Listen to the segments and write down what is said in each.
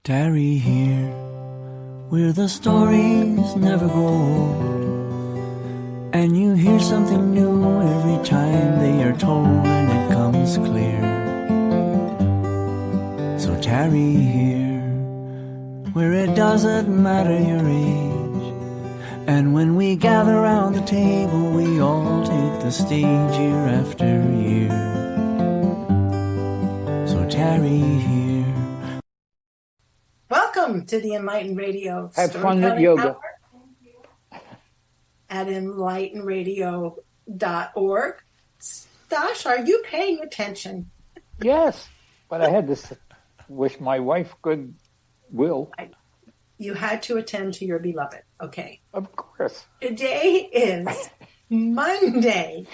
Tarry here, where the stories never grow old, and you hear something new every time they are told, and it comes clear. So tarry here, where it doesn't matter your age, and when we gather round the table, we all take the stage year after year. So tarry here. Welcome to the Enlighten Radio Have fun at yoga at enlightenradio.org. Stash, are you paying attention? Yes, but I had to wish my wife good will. You had to attend to your beloved. Okay. Of course. Today is Monday,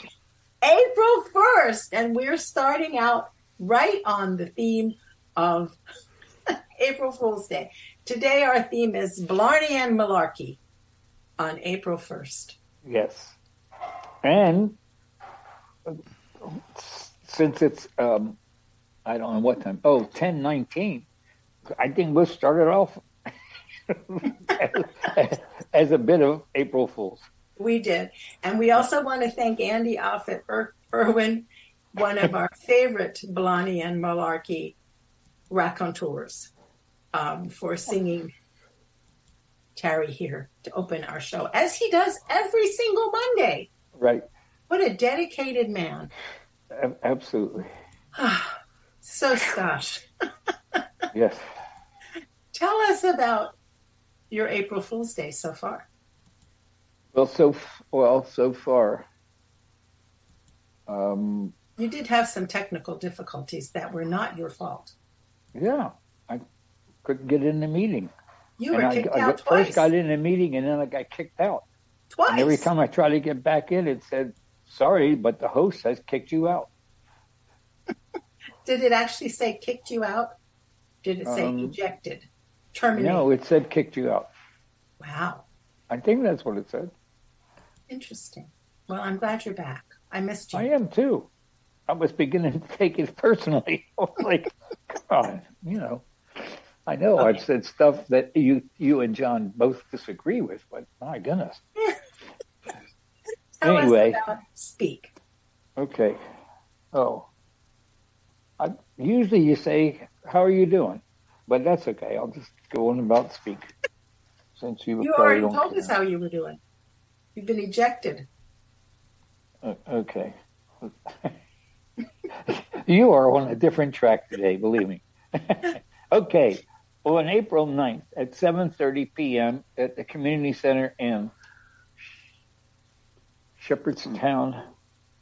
April 1st, and we're starting out right on the theme of April Fool's Day. Today our theme is Blarney and Malarkey on April 1st. Yes. And since it's, I don't know what time, 10:19, I think we'll start it off as a bit of April Fool's. We did. And we also want to thank Andy Alfred Irwin, one of our favorite Blarney and Malarkey raconteurs, for singing Tarry Here to open our show, as he does every single Monday. Right. What a dedicated man. Absolutely. So, Stash. Yes. Tell us about your April Fool's Day so far. Well, so far. You did have some technical difficulties that were not your fault. Yeah, I couldn't get in the meeting. You were kicked out twice. First got in the meeting and then I got kicked out. Twice. And every time I tried to get back in, it said, sorry, but the host has kicked you out. Did it actually say kicked you out? Did it say ejected? Terminated? No, it said kicked you out. Wow. I think that's what it said. Interesting. Well, I'm glad you're back. I missed you. I am too. I was beginning to take it personally. I was like, God, I know Okay. I've said stuff that you and John both disagree with, but my goodness. Anyway. Speak. Okay. Usually you say, how are you doing? But that's okay. I'll just go on about speak. Since you already told us how you were doing. You've been ejected. Okay. You are on a different track today, believe me. Okay. On April 9th at 7:30 p.m. at the Community Center in Shepherdstown,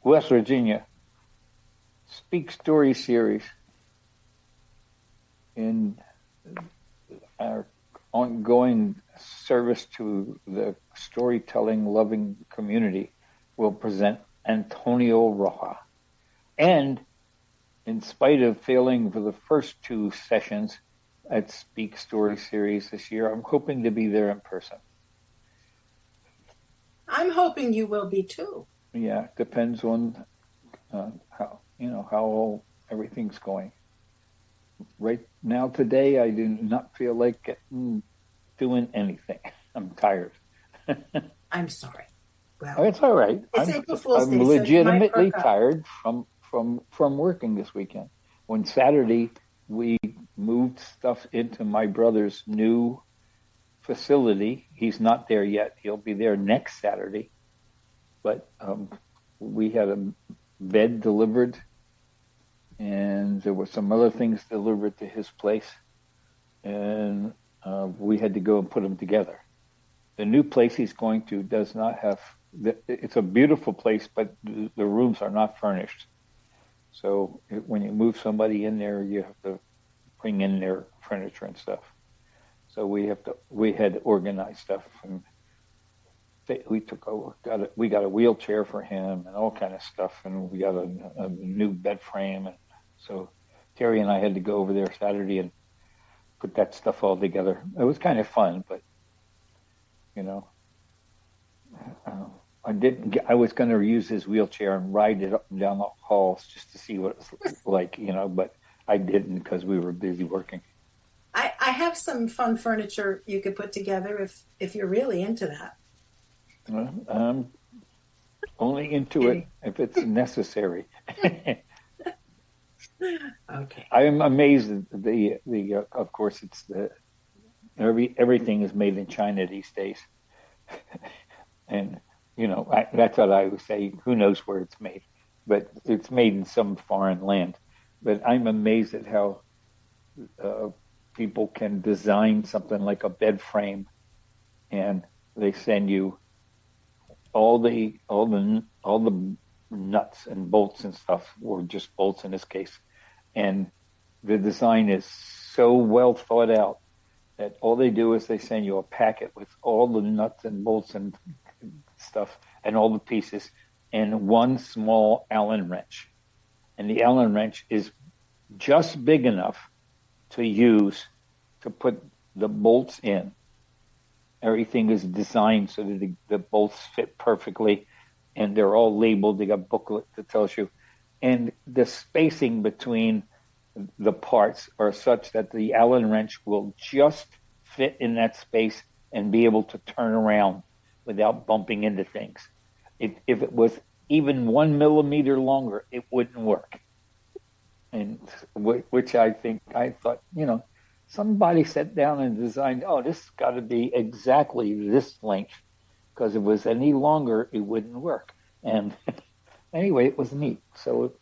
West Virginia, Speak Story series in our ongoing service to the storytelling loving community will present Antonio Roja. And in spite of failing for the first two sessions at Speak Story series this year, I'm hoping to be there in person. I'm hoping you will be too. Yeah, depends on how everything's going. Right now, today, I do not feel like doing anything. I'm tired. I'm sorry. Well, it's all right. It's April Fool's Day. I'm legitimately tired from working this weekend. On Saturday, we moved stuff into my brother's new facility. He's not there yet. He'll be there next Saturday. But we had a bed delivered, and there were some other things delivered to his place, and we had to go and put them together. The new place he's going to does not have. It's a beautiful place, but the rooms are not furnished. So when you move somebody in there, you have to bring in their furniture and stuff. So we had to organize stuff, and we got a wheelchair for him and all kind of stuff, and we got a new bed frame, and so Terry and I had to go over there Saturday and put that stuff all together. It was kind of fun, but I was going to use his wheelchair and ride it up and down the halls just to see what it was like, but I didn't because we were busy working. I have some fun furniture you could put together if you're really into that. I'm only into it if it's necessary. Okay. I am amazed at of course it's everything is made in China these days. And that's what I would say. Who knows where it's made, but it's made in some foreign land. But I'm amazed at how people can design something like a bed frame, and they send you all the nuts and bolts and stuff, or just bolts in this case, and the design is so well thought out that all they do is they send you a packet with all the nuts and bolts and stuff and all the pieces and one small Allen wrench. And the Allen wrench is just big enough to use to put the bolts in. Everything is designed so that the bolts fit perfectly, and they're all labeled. They got a booklet that tells you. And the spacing between the parts are such that the Allen wrench will just fit in that space and be able to turn around without bumping into things. If it was even 1 millimeter longer, it wouldn't work. And which I thought, somebody sat down and designed, this has got to be exactly this length, because if it was any longer, it wouldn't work. And anyway, it was neat. So,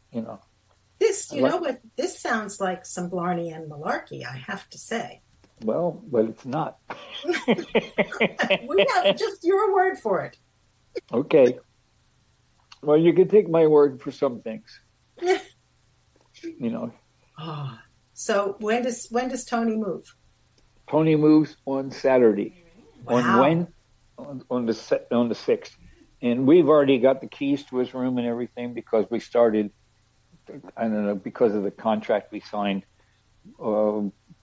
This, what, this sounds like some Blarney and Malarkey, I have to say. Well, but it's not. We have just your word for it. Okay. Well, you can take my word for some things. Oh, so when does Tony move? Tony moves on Saturday. Wow. On the 6th, and we've already got the keys to his room and everything, because we started. I don't know, because of the contract we signed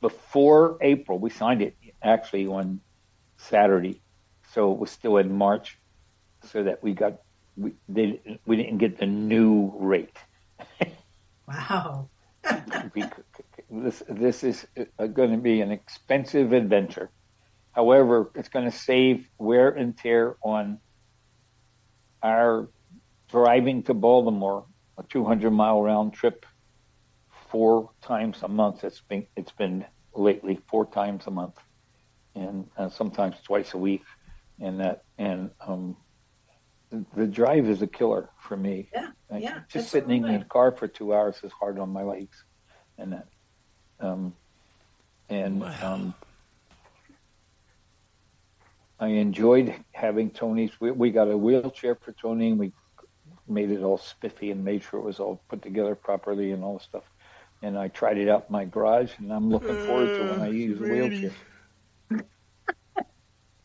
before April. We signed it actually on Saturday, so it was still in March, so that we didn't get the new rate. Wow. This is going to be an expensive adventure. However, it's going to save wear and tear on our driving to Baltimore, a 200-mile round trip, 4 times a month. It's been lately 4 times a month, and sometimes twice a week. And the drive is a killer for me. Yeah. Just sitting in the car for 2 hours is hard on my legs, and that. I enjoyed having Tony's. We got a wheelchair for Tony, and we made it all spiffy and made sure it was all put together properly and all the stuff. And I tried it out in my garage, and I'm looking forward to when I use a wheelchair.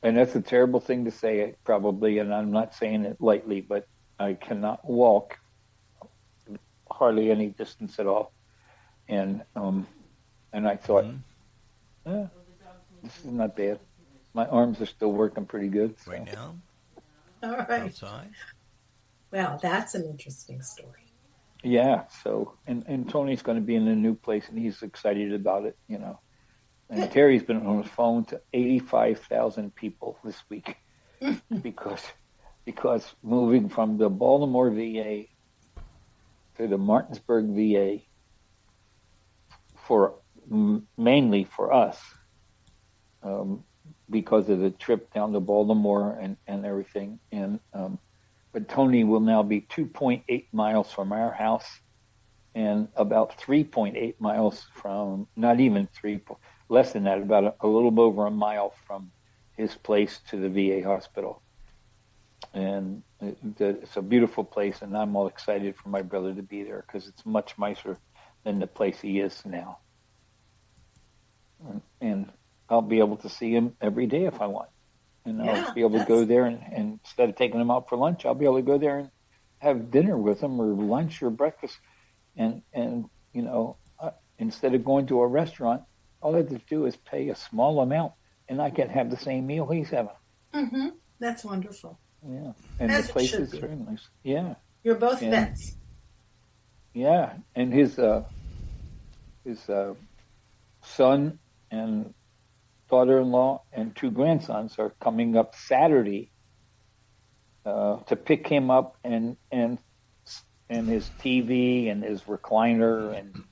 And that's a terrible thing to say, probably, and I'm not saying it lightly, but I cannot walk hardly any distance at all. And I thought, this is not bad. My arms are still working pretty good. So. Right now? All right. Outside? Well, that's an interesting story. Yeah. So, and Tony's going to be in a new place, and he's excited about it, And Good. Terry's been on the phone to 85,000 people this week because moving from the Baltimore VA to the Martinsburg VA mainly for us, because of the trip down to Baltimore and everything. But Tony will now be 2.8 miles from our house and about 3.8 miles from, not even less than that, about a little over a mile from his place to the VA hospital. And it's a beautiful place, and I'm all excited for my brother to be there because it's much nicer than the place he is now. And I'll be able to see him every day if I want. And I'll be able to go there and instead of taking him out for lunch, I'll be able to go there and have dinner with him or lunch or breakfast. And instead of going to a restaurant, all I have to do is pay a small amount and I can have the same meal he's having. Mm-hmm. That's wonderful. Yeah. And As the place it is should be. very nice. Yeah. You're both vets. Yeah. And his son and daughter-in-law and 2 grandsons are coming up Saturday to pick him up and his TV and his recliner and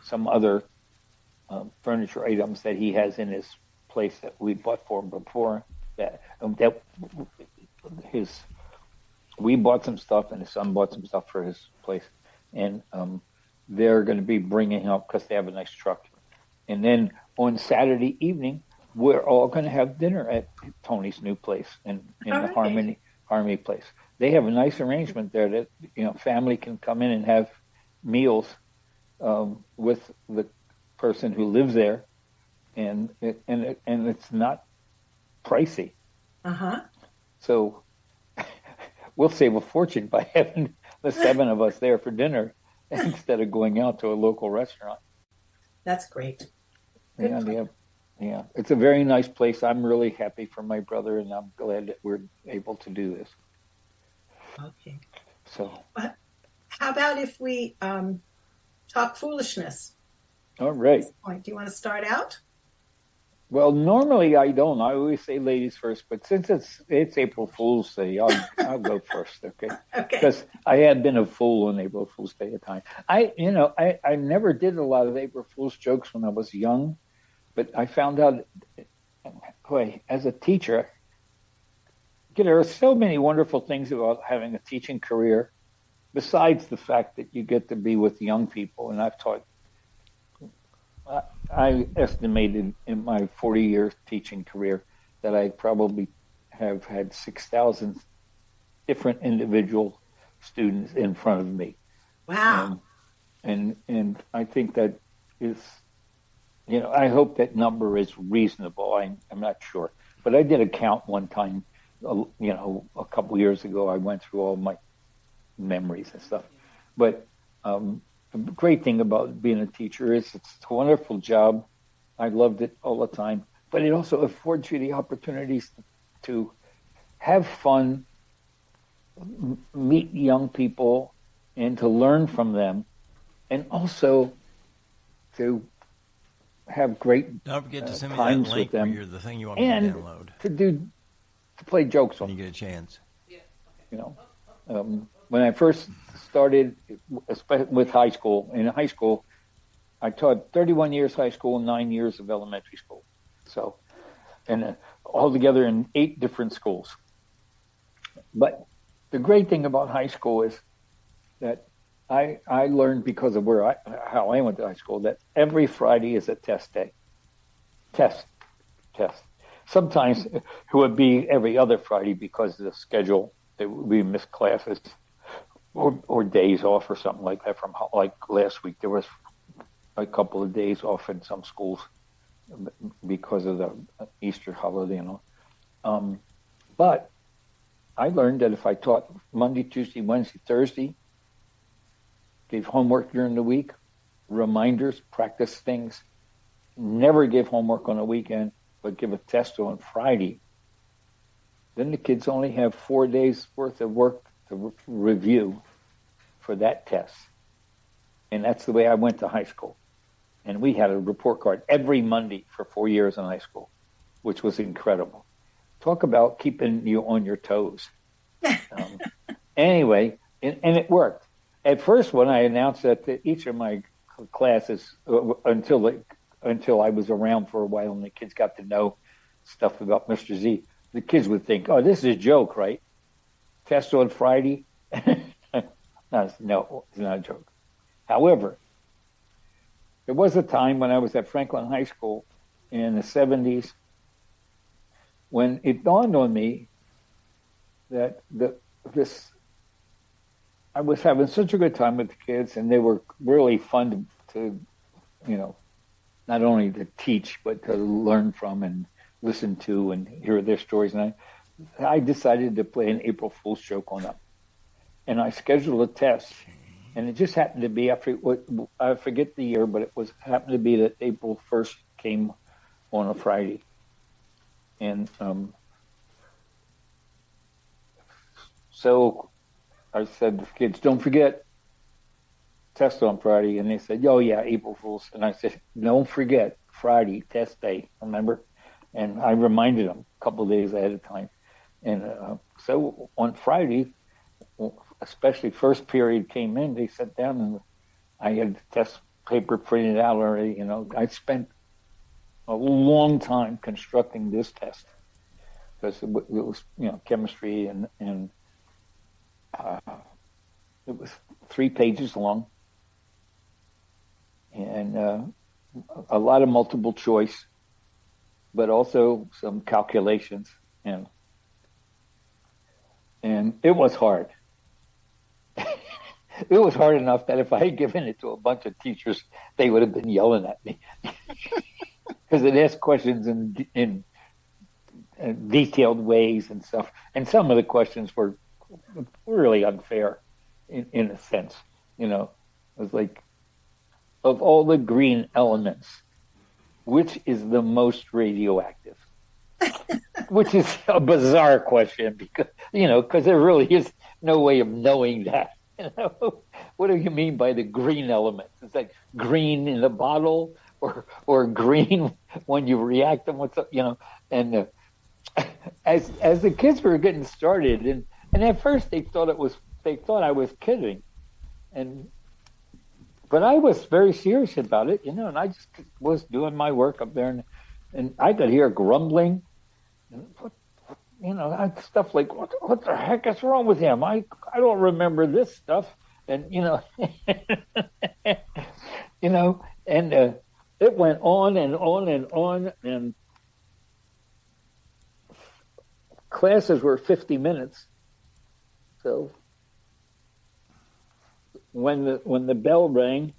some other furniture items that he has in his place that we bought for him before. We bought some stuff and his son bought some stuff for his place, and they're going to be bringing him up because they have a nice truck. And then on Saturday evening, we're all going to have dinner at Tony's new place in the Harmony place. They have a nice arrangement there that family can come in and have meals with the person who lives there, and it's not pricey. So we'll save a fortune by having the 7 of us there for dinner instead of going out to a local restaurant. That's great. Yeah. It's a very nice place. I'm really happy for my brother, and I'm glad that we're able to do this. Okay. So, how about if we talk foolishness? All right. Do you want to start out? Well, normally I don't. I always say ladies first, but since it's April Fool's Day, I'll go first, okay? Okay. Because I had been a fool on April Fool's Day at times. I never did a lot of April Fool's jokes when I was young, but I found out, boy, as a teacher, there are so many wonderful things about having a teaching career, besides the fact that you get to be with young people, and I've taught. I estimated in my 40-year teaching career that I probably have had 6,000 different individual students in front of me. Wow. And I think that is, I hope that number is reasonable. I'm not sure. But I did a count one time, a couple years ago. I went through all my memories and stuff. But the great thing about being a teacher is it's a wonderful job. I loved it all the time. But it also affords you the opportunities to have fun, meet young people, and to learn from them, and also to have great Don't forget to send me times that link with them, where you're the thing you want me to and download. to play jokes on. When you get a chance. When I first started with high school, in high school, I taught 31 years high school and 9 years of elementary school. So, and all together in 8 different schools. But the great thing about high school is that I learned, because of how I went to high school, that every Friday is a test day. Test. Sometimes it would be every other Friday because of the schedule. We missed classes or days off or something like that. From like last week, there was a couple of days off in some schools because of the Easter holiday and all. But I learned that if I taught Monday, Tuesday, Wednesday, Thursday, gave homework during the week, reminders, practice things, never give homework on a weekend, but give a test on Friday, then the kids only have 4 days worth of work to review for that test. And that's the way I went to high school. And we had a report card every Monday for 4 years in high school, which was incredible. Talk about keeping you on your toes. Anyway, and it worked. At first, when I announced that to each of my classes, until I was around for a while and the kids got to know stuff about Mr. Z, the kids would think, oh, this is a joke, right? Test on Friday? No, it's not a joke. However, there was a time when I was at Franklin High School in the 70s when it dawned on me that I was having such a good time with the kids, and they were really fun to not only to teach, but to learn from and listen to and hear their stories. And I decided to play an April Fool's joke on them. And I scheduled a test, and it just happened to be I forget the year, but it happened to be that April 1st came on a Friday. And so I said to the kids, don't forget, test on Friday. And they said, oh yeah, April Fool's. And I said, don't forget, Friday, test day, remember? And I reminded them a couple of days ahead of time. And so on Friday, especially first period came in, they sat down and I had the test paper printed out already. I spent a long time constructing this test because it was chemistry and it was 3 pages long and a lot of multiple choice, but also some calculations and it was hard. It was hard enough that if I had given it to a bunch of teachers, they would have been yelling at me because it asked questions in detailed ways and stuff. And some of the questions were really unfair in a sense. It was like, of all the green elements, which is the most radioactive? Which is a bizarre question because there really is no way of knowing that. What do you mean by the green elements? It's like green in the bottle or green when you react them with and as the kids were getting started and at first they thought I was kidding but I was very serious about it, and I just was doing my work up there and I could hear grumbling and stuff like what the heck is wrong with him? I don't remember this stuff, and and it went on and on and on, and classes were 50 minutes. So when the bell rang,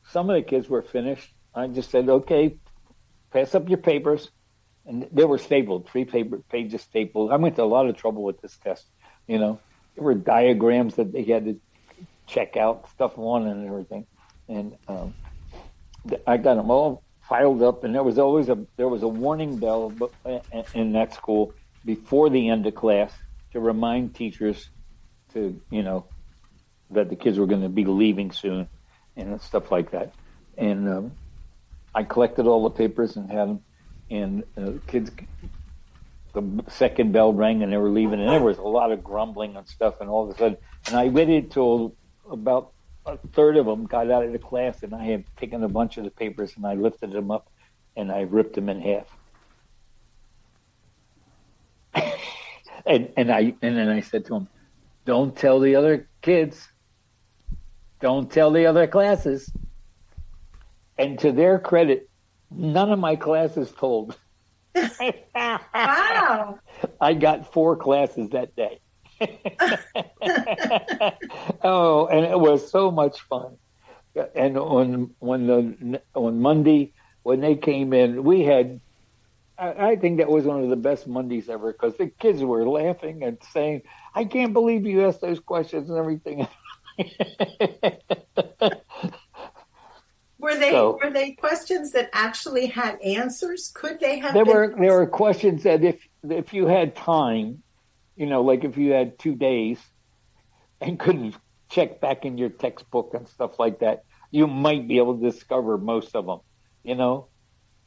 some of the kids were finished. I just said, okay, pass up your papers. And they were stapled, 3 pages stapled. I went to a lot of trouble with this test. There were diagrams that they had to check out, stuff on and everything. And I got them all filed up. And there was a warning bell in that school before the end of class to remind teachers to, that the kids were going to be leaving soon and stuff like that. And I collected all the papers and had them. And kids, the second bell rang and they were leaving, and there was a lot of grumbling and stuff. And all of a sudden, and I waited till about a third of them got out of the class, and I had taken a bunch of the papers and I lifted them up and I ripped them in half. and then I said to them, "Don't tell the other kids. Don't tell the other classes." And to their credit, none of my classes told. Wow. I got 4 classes that day. Oh, and it was so much fun. And on Monday, when they came in, we had, I think that was one of the best Mondays ever because the kids were laughing and saying, "I can't believe you asked those questions and everything." Were they questions that actually had answers? Could they have? There were questions that if you had time, like if you had 2 days and couldn't check back in your textbook and stuff like that, you might be able to discover most of them,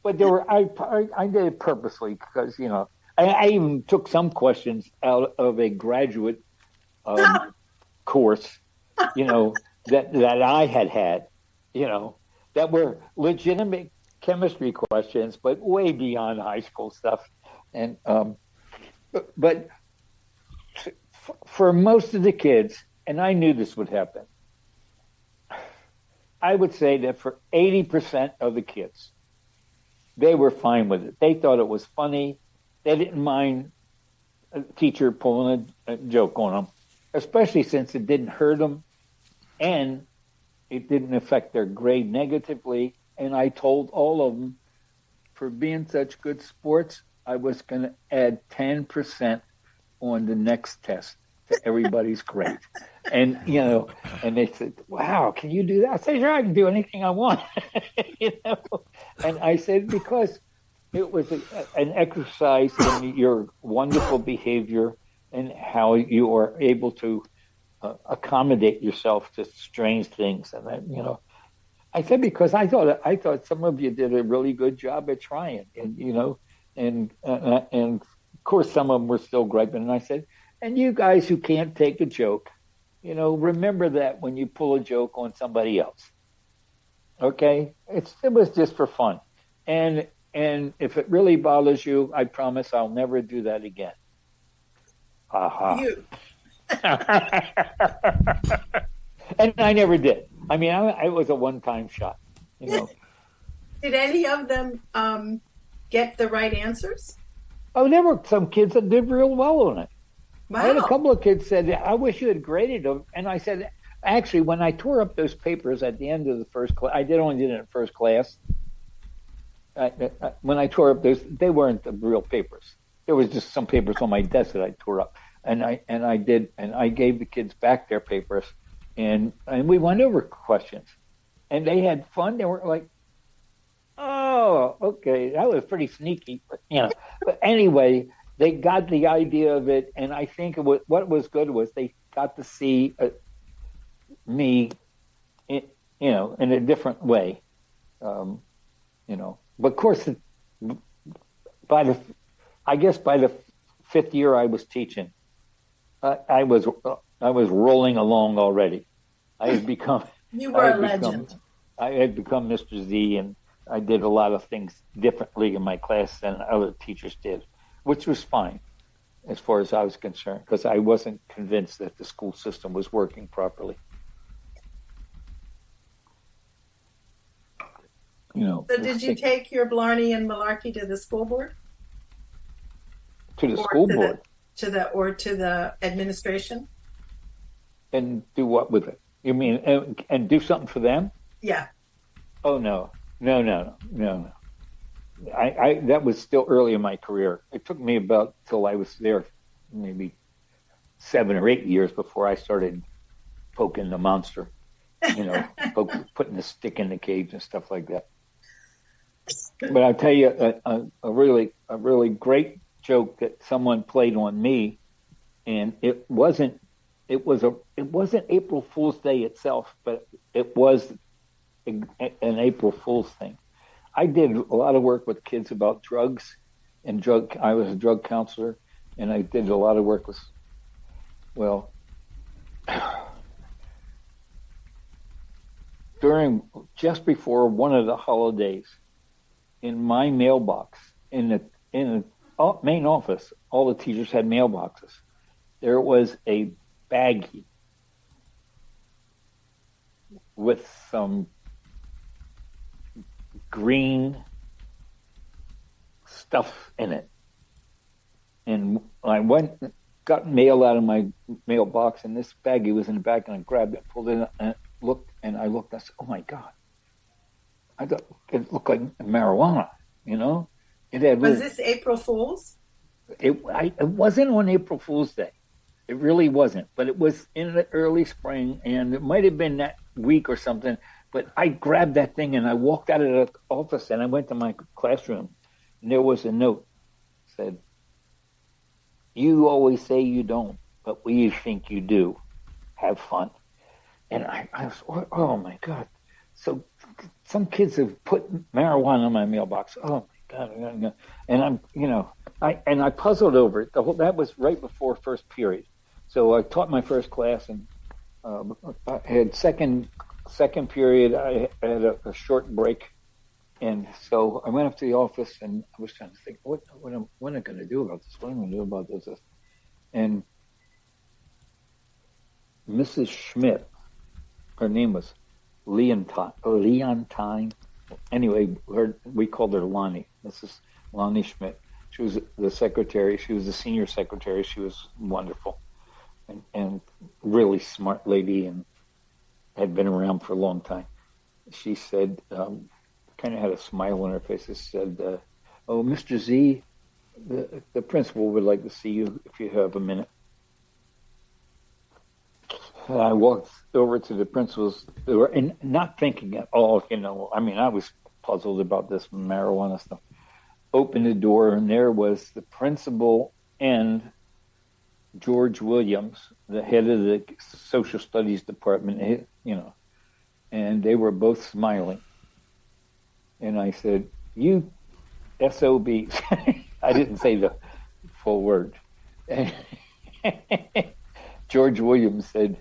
But there were I did it purposely because I even took some questions out of a graduate course, that I had, that were legitimate chemistry questions, but way beyond high school stuff. And but for most of the kids, and I knew this would happen, I would say that for 80% of the kids, they were fine with it. They thought it was funny. They didn't mind a teacher pulling a joke on them, especially since it didn't hurt them and it didn't affect their grade negatively. And I told all of them, for being such good sports, I was going to add 10% on the next test to everybody's grade. And, and they said, "Wow, can you do that?" I said, "Sure, I can do anything I want." And I said, because it was an exercise in your wonderful behavior and how you are able to accommodate yourself to strange things. And then, I said, because I thought some of you did a really good job at trying, and and of course some of them were still griping. And I said, and you guys who can't take a joke, remember that when you pull a joke on somebody else. Okay, it was just for fun, and if it really bothers you, I promise I'll never do that again. Ha ha. You. And I never did. I mean, I was a one-time shot. Did any of them get the right answers? Oh, there were some kids that did real well on it. Wow. I had a couple of kids said, I wish you had graded them. And I said, actually, when I tore up those papers at the end of the first class, I only did it in first class. When I tore up those, they weren't the real papers. There was just some papers on my desk that I tore up. And I gave the kids back their papers. And we went over questions. And they had fun. They were like, oh, okay, that was pretty sneaky. But anyway, they got the idea of it, and I think what was good was they got to see me, in a different way, But of course, by the fifth year I was teaching, I was rolling along already. I had become. You were a legend. I had become Mr. Z, and I did a lot of things differently in my class than other teachers did, which was fine as far as I was concerned, because I wasn't convinced that the school system was working properly. So did you take your Blarney and Malarkey to the school board? To the school board? To the administration? And do what with it? You mean, and do something for them? Yeah. Oh, no. I that was still early in my career. It took me about till I was there maybe 7 or 8 years before I started poking the monster, putting the stick in the cage and stuff like that. But I'll tell you a really great joke that someone played on me, and it wasn't April Fool's Day itself, but it was an April Fool's thing. I did a lot of work with kids about drugs and I was a drug counselor, and I did a lot of work with, just before one of the holidays, in my mailbox, in the main office, all the teachers had mailboxes. There was a baggie with some green stuff in it. And I got mail out of my mailbox, and this baggie was in the back, and I grabbed it, pulled it, and I looked, I said, oh my God. I thought it looked like marijuana, It had was this April Fool's? It wasn't on April Fool's Day. It really wasn't, but it was in the early spring, and it might have been that week or something. But I grabbed that thing and I walked out of the office and I went to my classroom, and there was a note that said, "You always say you don't, but we think you do. Have fun." And I was, oh my God. So some kids have put marijuana in my mailbox. Oh my God. And I puzzled over it. That was right before first period. So I taught my first class, and I had second period. I had a short break, and so I went up to the office, and I was trying to think, what am I going to do about this? What am I going to do about this? And Mrs. Schmidt, her name was Leontine. Anyway, we called her Lonnie. Mrs. Lonnie Schmidt. She was the secretary. She was the senior secretary. She was wonderful and really smart lady, and had been around for a long time. She said, kind of had a smile on her face. She said, "Oh, Mr. Z, the principal would like to see you if you have a minute." And I walked over to the principal's door, and not thinking at all, I was puzzled about this marijuana stuff. Opened the door, and there was the principal and George Williams, the head of the social studies department, and they were both smiling. And I said, "You SOBs." I didn't say the full word. George Williams said,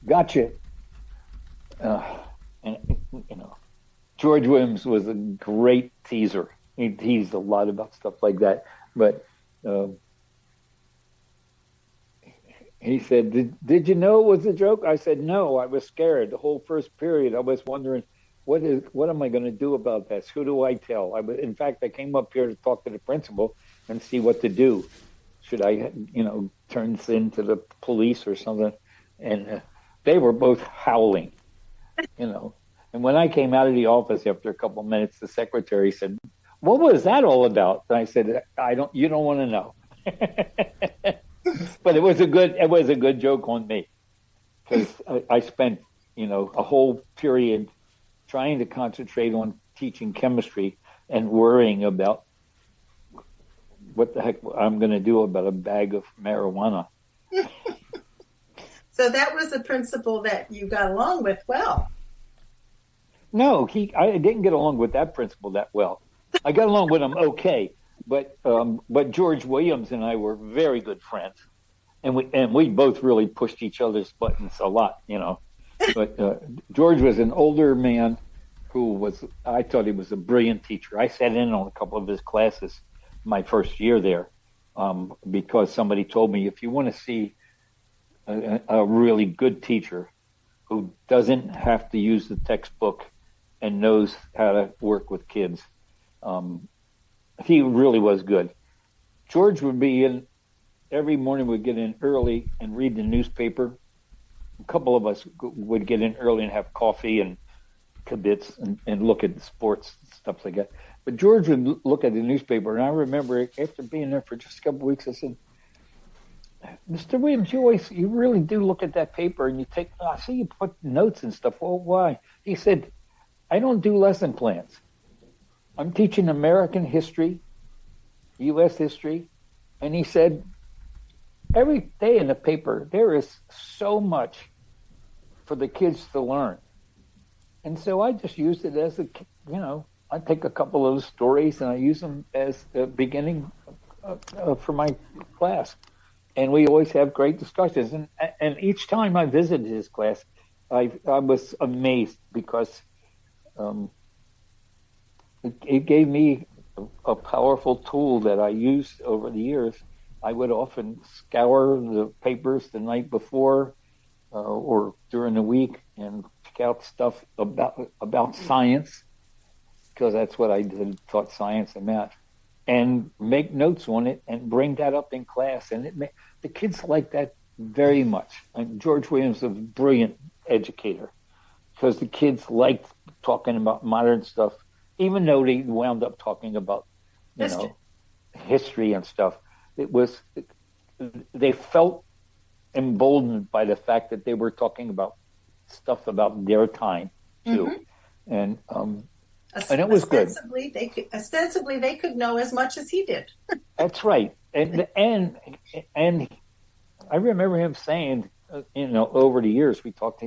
"Gotcha." And George Williams was a great teaser. He teased a lot about stuff like that. But he said, did you know it was a joke? I said, no, I was scared. The whole first period, I was wondering, what am I going to do about this? Who do I tell? In fact, I came up here to talk to the principal and see what to do. Should I, turn this into the police or something? And they were both howling, And when I came out of the office after a couple of minutes, the secretary said, "What was that all about?" And I said, You don't want to know." But it was a good joke on me, because I spent, a whole period trying to concentrate on teaching chemistry and worrying about what the heck I'm going to do about a bag of marijuana. So that was the principal that you got along with well. No, I didn't get along with that principal that well. I got along with him okay, but George Williams and I were very good friends, and we both really pushed each other's buttons a lot, But George was an older man I thought he was a brilliant teacher. I sat in on a couple of his classes my first year there, because somebody told me, if you want to see a really good teacher who doesn't have to use the textbook and knows how to work with kids, he really was good. George would be in every morning. We'd get in early and read the newspaper. A couple of us would get in early and have coffee and kibitz and look at the sports and stuff like that. But George would look at the newspaper, and I remember after being there for just a couple of weeks, I said, "Mr. Williams, you really do look at that paper, and I see you put notes and stuff. Well, why?" He said, "I don't do lesson plans. I'm teaching American history, U.S. history." And he said, every day in the paper, there is so much for the kids to learn. And so I just used it as I take a couple of those stories and I use them as a beginning for my class. And we always have great discussions. And each time I visited his class, I was amazed, because it gave me a powerful tool that I used over the years. I would often scour the papers the night before or during the week and pick out stuff about science, because that's what I did, taught science and math, and make notes on it and bring that up in class. And the kids liked that very much. And George Williams was a brilliant educator, because the kids liked talking about modern stuff, even though they wound up talking about, history and stuff. They felt emboldened by the fact that they were talking about stuff about their time too. Mm-hmm. And it was good. Ostensibly, they could know as much as he did. That's right. And I remember him saying, over the years we talked,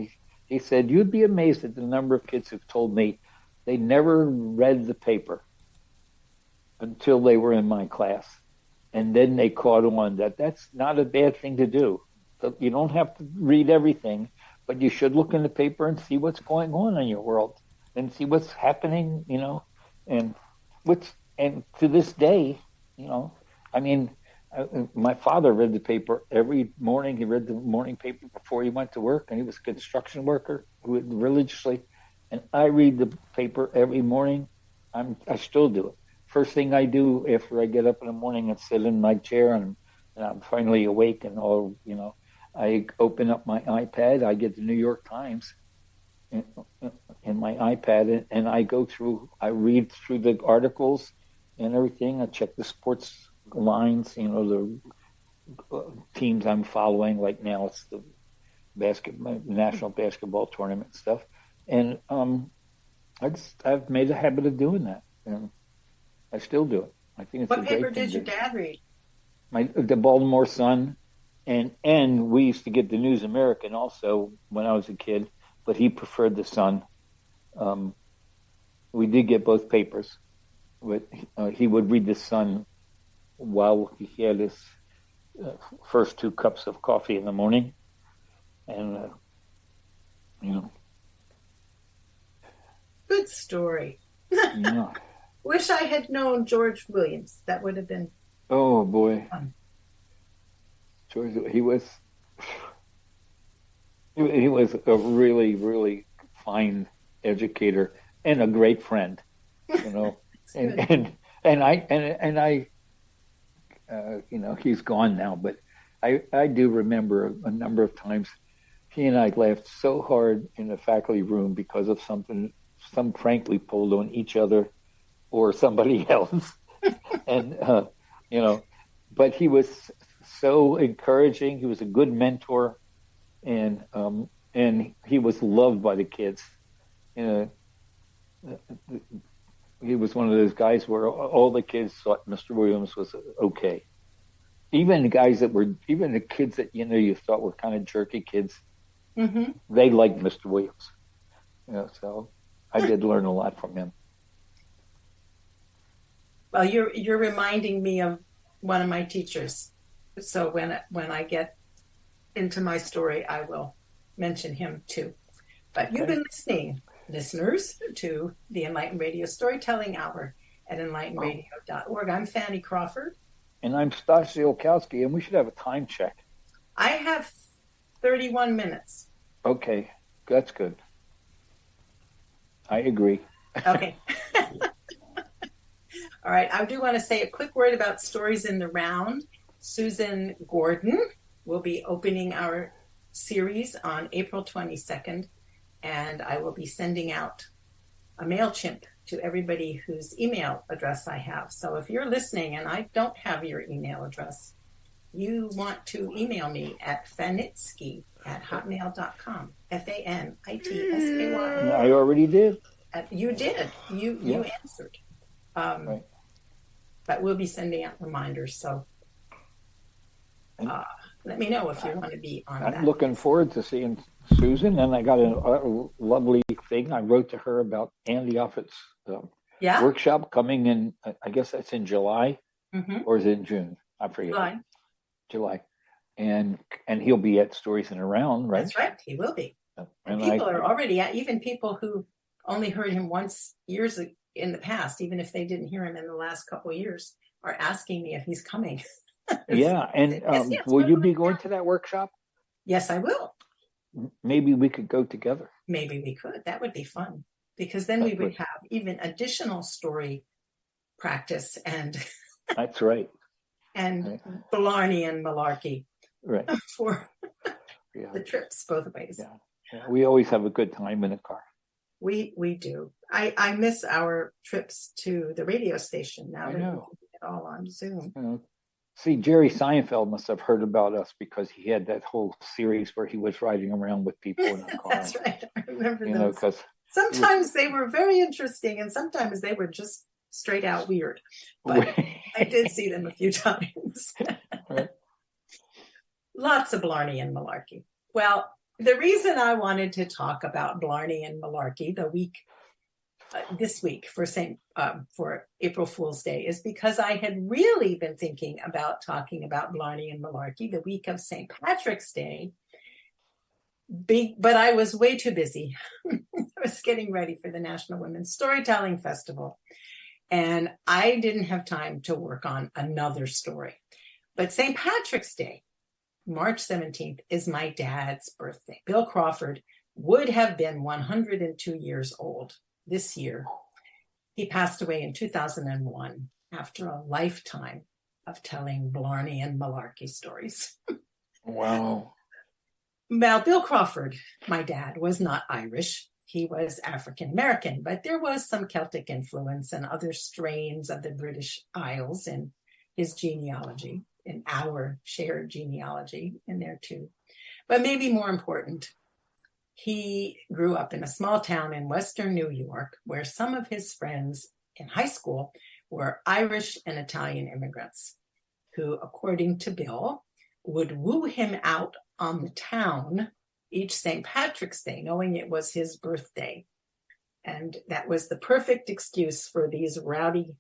he said, "You'd be amazed at the number of kids who've told me they never read the paper until they were in my class. And then they caught on that that's not a bad thing to do. You don't have to read everything, but you should look in the paper and see what's going on in your world and see what's happening, and to this day, my father read the paper every morning. He read the morning paper before he went to work, and he was a construction worker who would religiously. And I read the paper every morning. I still do it. First thing I do after I get up in the morning and sit in my chair and I'm finally awake and I open up my iPad. I get the New York Times in my iPad, and I read through the articles and everything. I check the sports lines, the teams I'm following. Like now it's the national basketball tournament stuff. And I've made a habit of doing that, and I still do it. I think it's a great thing. What paper did your dad read? The Baltimore Sun, and we used to get the News American also when I was a kid, but he preferred the Sun. We did get both papers. but he would read the Sun while he had his first 2 cups of coffee in the morning, and Good story. yeah. Wish I had known George Williams. That would have been Oh boy, fun. George, he was a really, really fine educator and a great friend, and I he's gone now, but I do remember a number of times he and I laughed so hard in the faculty room because of some prank we pulled on each other or somebody else, and but he was so encouraging. He was a good mentor, and he was loved by the kids. He was one of those guys where all the kids thought Mr. Williams was okay. Even the kids that you thought were kind of jerky kids, Mm-hmm. they liked Mr. Williams. So I did learn a lot from him. Well, you're reminding me of one of my teachers. So when I get into my story, I will mention him too. But You've been listening, listeners, to the Enlighten Radio Storytelling Hour at enlightenradio.org. I'm Fanny Crawford. And I'm Stasha Olkowski, and we should have a time check. I have 31 minutes. Okay, that's good. I agree. Okay. All right. I do want to say a quick word about Stories in the Round. Susan Gordon will be opening our series on April 22nd, and I will be sending out a MailChimp to everybody whose email address I have. So if you're listening and I don't have your email address, you want to email me at fanitsky@hotmail.com. FANITSKY. I already did. You did. You answered. Right. But we'll be sending out reminders. So let me know if you want to be on that. I'm looking forward to seeing Susan, and I got a lovely thing I wrote to her about Andy Offutt's workshop coming in. I guess that's in July, or is it in June? I forget. July, and he'll be at Stories in Around, right? That's right, he will be. And people are already at, even people who only heard him once years in the past, even if they didn't hear him in the last couple of years, are asking me if he's coming. Yeah, and yes, will you be going to that workshop? Yes, I will. Maybe we could go together. Maybe we could. That would be fun, because then we would have even additional story practice and that's right. And Blarney and Malarkey, right, for the trips both ways. Yeah, we always have a good time in a car. We do. I miss our trips to the radio station now that we can do it all on Zoom. See, Jerry Seinfeld must have heard about us because he had that whole series where he was riding around with people in a car. That's right. I remember those. Because sometimes they were very interesting, and sometimes they were just straight out weird. But I did see them a few times. Right. Lots of Blarney and Malarkey. Well, the reason I wanted to talk about Blarney and Malarkey this week for April Fool's Day is because I had really been thinking about talking about Blarney and Malarkey the week of St. Patrick's Day. But I was way too busy. I was getting ready for the National Women's Storytelling Festival, and I didn't have time to work on another story. But St. Patrick's Day, March 17th, is my dad's birthday. Bill Crawford would have been 102 years old this year. He passed away in 2001 after a lifetime of telling Blarney and Malarkey stories. Wow. Now, Bill Crawford, my dad, was not Irish. He was African American, but there was some Celtic influence and other strains of the British Isles in his genealogy, in our shared genealogy in there too. But maybe more important, he grew up in a small town in Western New York where some of his friends in high school were Irish and Italian immigrants who, according to Bill, would woo him out on the town each St. Patrick's Day, knowing it was his birthday. And that was the perfect excuse for these rowdy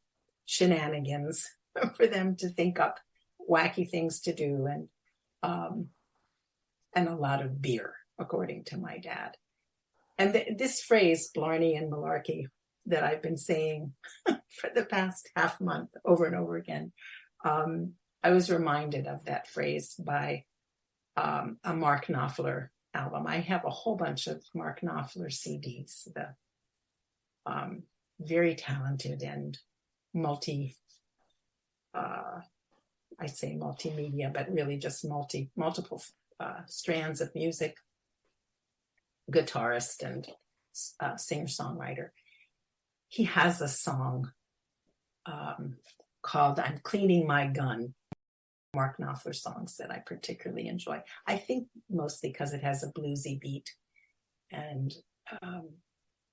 shenanigans for them to think up wacky things to do, and a lot of beer, according to my dad. And this phrase, Blarney and Malarkey, that I've been saying for the past half month over and over again, I was reminded of that phrase by a Mark Knopfler album. I have a whole bunch of Mark Knopfler CDs, the very talented and I say multimedia, but really just multiple strands of music, guitarist and singer-songwriter. He has a song called "I'm Cleaning My Gun," Mark Knopfler songs that I particularly enjoy. I think mostly because it has a bluesy beat, and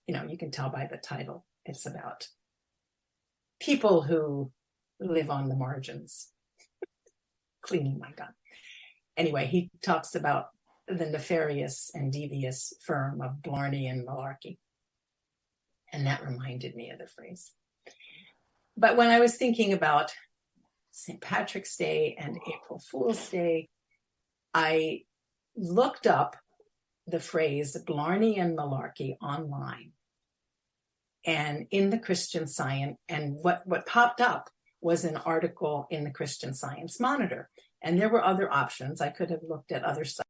you can tell by the title, it's about people who live on the margins. Cleaning my gun. Anyway, he talks about the nefarious and devious firm of Blarney and Malarkey. And that reminded me of the phrase. But when I was thinking about St. Patrick's Day and April Fool's Day, I looked up the phrase Blarney and Malarkey online and in the Christian Science, and what popped up was an article in the Christian Science Monitor. And there were other options. I could have looked at other sites.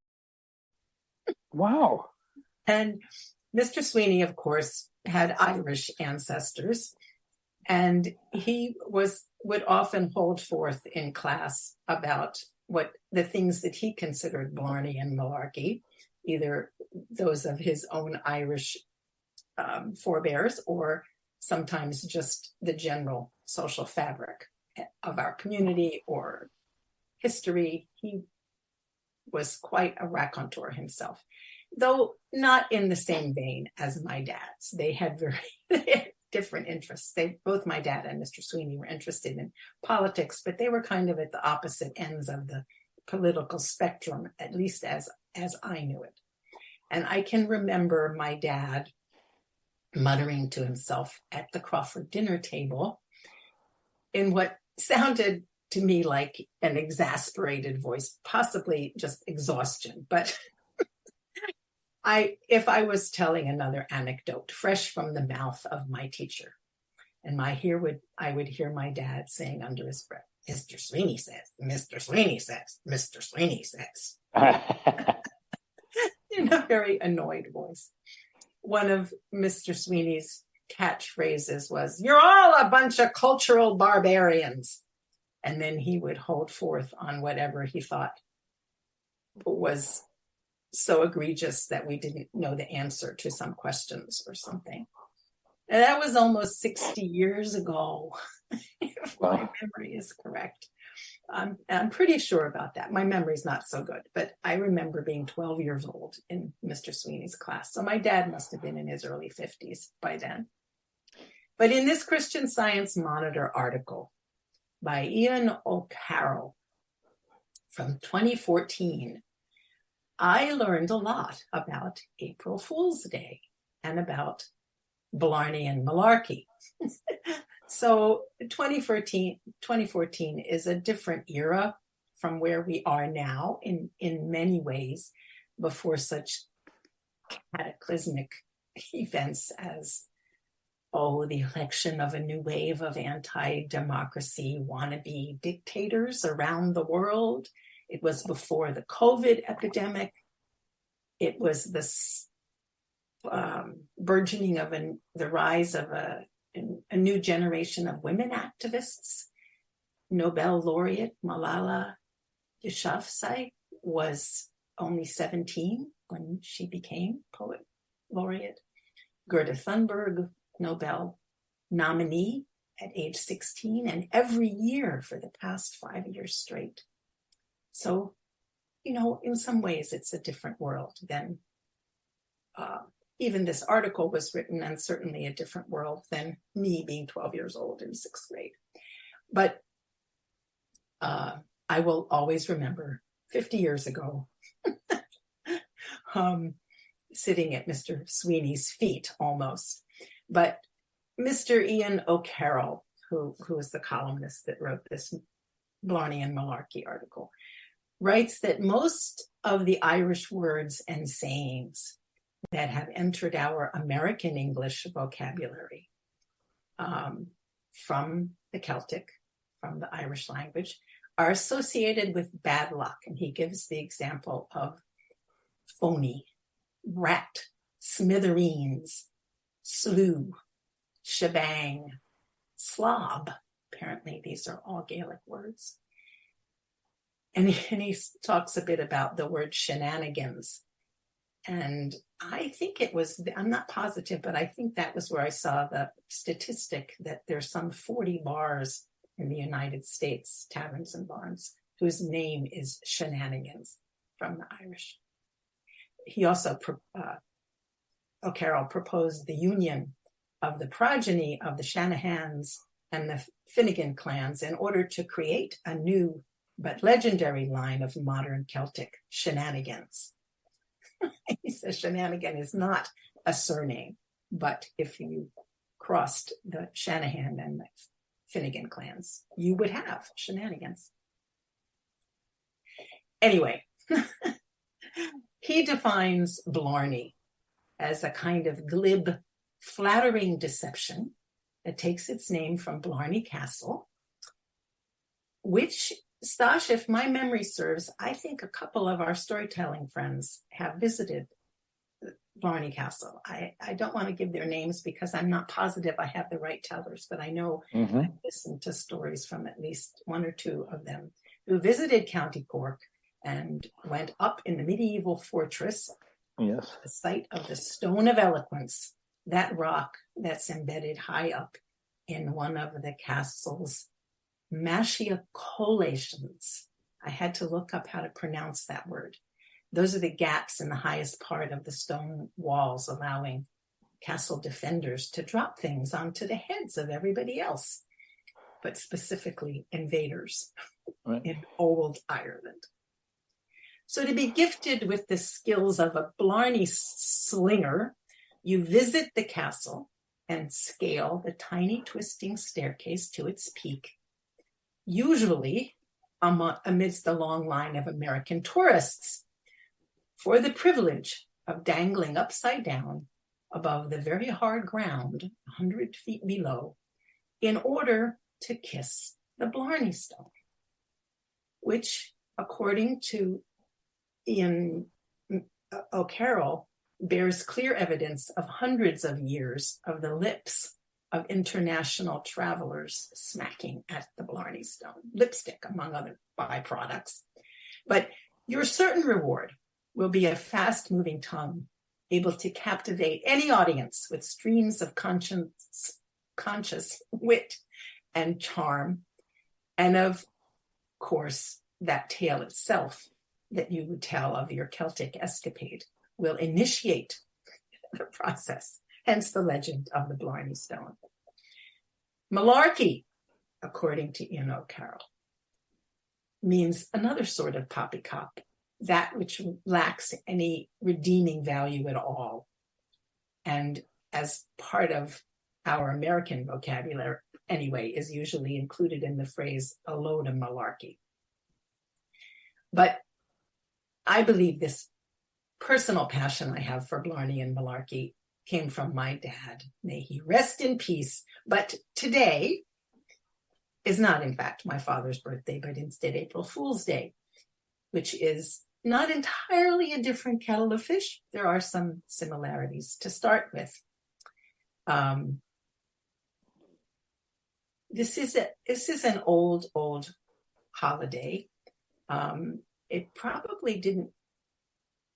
Wow. And Mr. Sweeney, of course, had Irish ancestors, and he would often hold forth in class about what the things that he considered Blarney and Malarkey, either those of his own Irish forebears or sometimes just the general social fabric of our community or history. He was quite a raconteur himself, though not in the same vein as my dad's. They had very different interests. Both my dad and Mr. Sweeney were interested in politics, but they were kind of at the opposite ends of the political spectrum, at least as I knew it. And I can remember my dad muttering to himself at the Crawford dinner table in what sounded to me like an exasperated voice, possibly just exhaustion. But if I was telling another anecdote fresh from the mouth of my teacher, and I would hear my dad saying under his breath, "Mr. Sweeney says, Mr. Sweeney says, Mr. Sweeney says," in a very annoyed voice. One of Mr. Sweeney's catchphrases was, "You're all a bunch of cultural barbarians." And then he would hold forth on whatever he thought was so egregious that we didn't know the answer to some questions or something. And that was almost 60 years ago, if my memory is correct. I'm pretty sure about that. My memory's not so good, but I remember being 12 years old in Mr. Sweeney's class. So my dad must have been in his early 50s by then. But in this Christian Science Monitor article by Ian O'Carroll from 2014, I learned a lot about April Fool's Day and about Blarney and Malarkey. So 2014 is a different era from where we are now in many ways, before such cataclysmic events as, the election of a new wave of anti-democracy wannabe dictators around the world. It was before the COVID epidemic. It was this burgeoning of the rise of a new generation of women activists. Nobel laureate Malala Yousafzai was only 17 when she became poet laureate. Greta Thunberg, Nobel nominee at age 16, and every year for the past 5 years straight. So, in some ways it's a different world than even this article was written, and certainly a different world than me being 12 years old in 6th grade. But I will always remember 50 years ago sitting at Mr. Sweeney's feet almost. But Mr. Ian O'Carroll, who is the columnist that wrote this Blarney and Malarkey article, writes that most of the Irish words and sayings that have entered our American English vocabulary from the Celtic, from the Irish language, are associated with bad luck. And he gives the example of phony, rat, smithereens, slew, shebang, slob. Apparently, these are all Gaelic words. And he talks a bit about the word shenanigans. And I think it was, I'm not positive, but I think that was where I saw the statistic that there's some 40 bars in the United States, taverns and barns, whose name is Shenanigans from the Irish. He also, O'Carroll proposed the union of the progeny of the Shanahans and the Finnegan clans in order to create a new but legendary line of modern Celtic shenanigans. He says Shenanigan is not a surname, but if you crossed the Shanahan and the Finnegan clans, you would have shenanigans. Anyway, he defines Blarney as a kind of glib, flattering deception that takes its name from Blarney Castle, which, Stash, if my memory serves, I think a couple of our storytelling friends have visited Blarney Castle. I don't want to give their names because I'm not positive I have the right tellers, but I know I've listened to stories from at least one or two of them who visited County Cork and went up in the medieval fortress, Yes, the site of the Stone of Eloquence, that rock that's embedded high up in one of the castle's machicolations. I had to look up how to pronounce that word. Those are the gaps in the highest part of the stone walls, allowing castle defenders to drop things onto the heads of everybody else, but specifically invaders in old Ireland. So to be gifted with the skills of a Blarney slinger, you visit the castle and scale the tiny twisting staircase to its peak, usually amidst a long line of American tourists, for the privilege of dangling upside down above the very hard ground 100 feet below in order to kiss the Blarney Stone, which, according to Ian O'Carroll, bears clear evidence of hundreds of years of the lips of international travelers smacking at the Blarney Stone, lipstick among other byproducts. But your certain reward will be a fast-moving tongue, able to captivate any audience with streams of conscious wit and charm, and of course, that tale itself that you would tell of your Celtic escapade will initiate the process, hence the legend of the Blarney Stone. Malarkey, according to Ian O'Carroll, means another sort of poppycock, that which lacks any redeeming value at all. And as part of our American vocabulary, anyway, is usually included in the phrase, a load of malarkey. But I believe this personal passion I have for Blarney and Malarkey came from my dad. May he rest in peace. But today is not, in fact, my father's birthday, but instead April Fool's Day, which is not entirely a different kettle of fish. There are some similarities. To start with, this is an old holiday. It probably didn't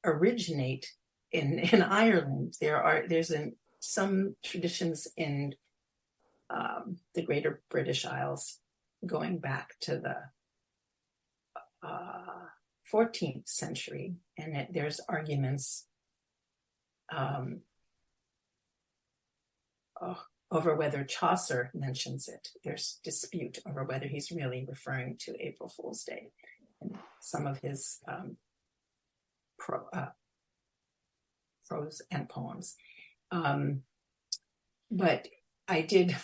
originate in Ireland. There's some traditions in the Greater British Isles going back to the 14th century, and there's arguments over whether Chaucer mentions it. There's dispute over whether he's really referring to April Fool's Day and some of his prose and poems. But I did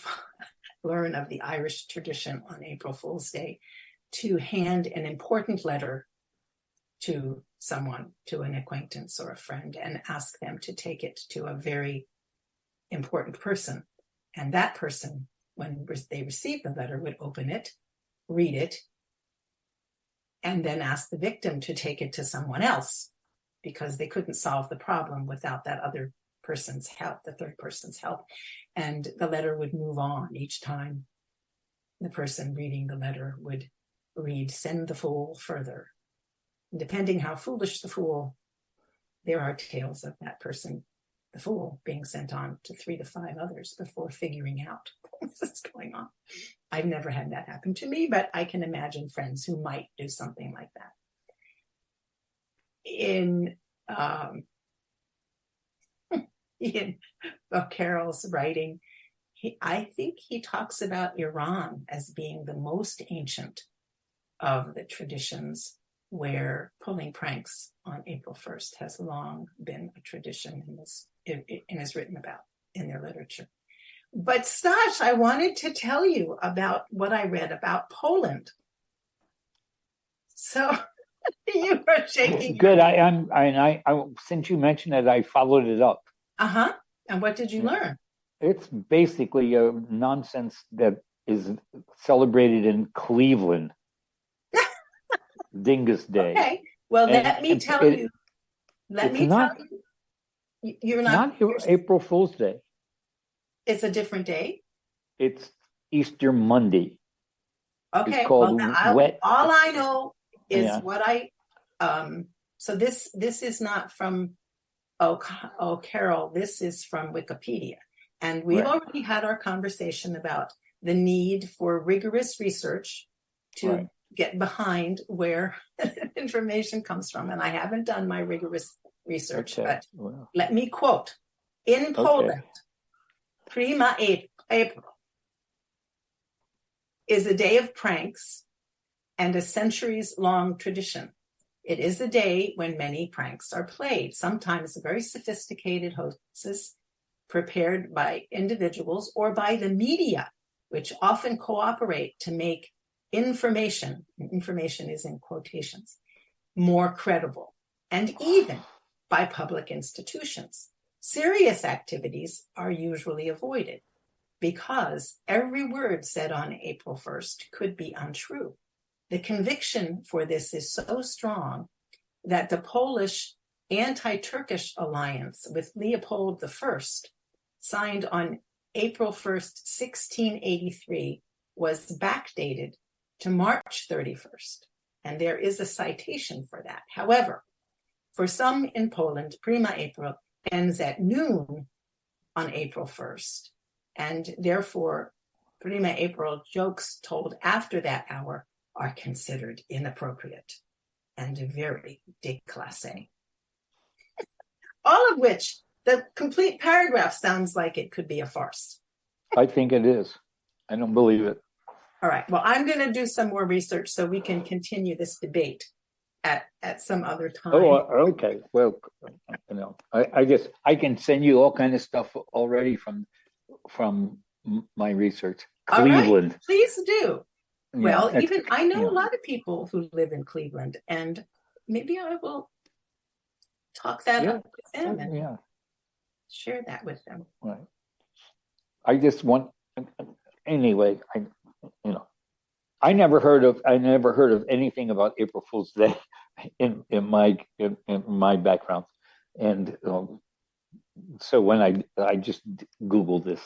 learn of the Irish tradition on April Fool's Day to hand an important letter to someone, to an acquaintance or a friend, and ask them to take it to a very important person. And that person, when they received the letter, would open it, read it, and then ask the victim to take it to someone else, because they couldn't solve the problem without that other person's help, the third person's help. And the letter would move on each time. The person reading the letter would read, "Send the fool further." And depending how foolish the fool, there are tales of that person, the fool, being sent on to 3 to 5 others before figuring out what's going on. I've never had that happen to me, but I can imagine friends who might do something like that. In Carroll's writing, I think he talks about Iran as being the most ancient of the traditions where pulling pranks on April 1st has long been a tradition and is written about in their literature. But Stash, I wanted to tell you about what I read about Poland. So you were shaking. Good. I since you mentioned it, I followed it up. And what did you learn? It's basically a nonsense that is celebrated in Cleveland. Dingus Day. Okay. Well, let me tell you. You're not April Fool's Day. It's a different day. It's Easter Monday. Okay. It's called wet. All I know is what I. So this is not from Carol. This is from Wikipedia, and we've already had our conversation about the need for rigorous research to get behind where information comes from. And I haven't done my rigorous research, but let me quote. In Poland, Prima April is a day of pranks and a centuries-long tradition. It is a day when many pranks are played, sometimes very sophisticated hoaxes prepared by individuals or by the media, which often cooperate to make information is in quotations, more credible, and even by public institutions. Serious activities are usually avoided because every word said on April 1st could be untrue. The conviction for this is so strong that the Polish anti-Turkish alliance with Leopold I, signed on April 1st, 1683, was backdated to March 31st, and there is a citation for that. However, for some in Poland, Prima April ends at noon on April 1st, and therefore Prima April jokes told after that hour are considered inappropriate and very déclassé. All of which, the complete paragraph sounds like it could be a farce. I think it is. I don't believe it. All right. Well, I'm going to do some more research so we can continue this debate at some other time. Oh, okay. Well, I guess I can send you all kind of stuff already from my research. Cleveland. Right. Please do. Yeah, well, even I know a lot of people who live in Cleveland, and maybe I will talk that up with them and share that with them. Right. I just want, anyway. I never heard of anything about April Fool's Day in my background, and so when I just Googled this,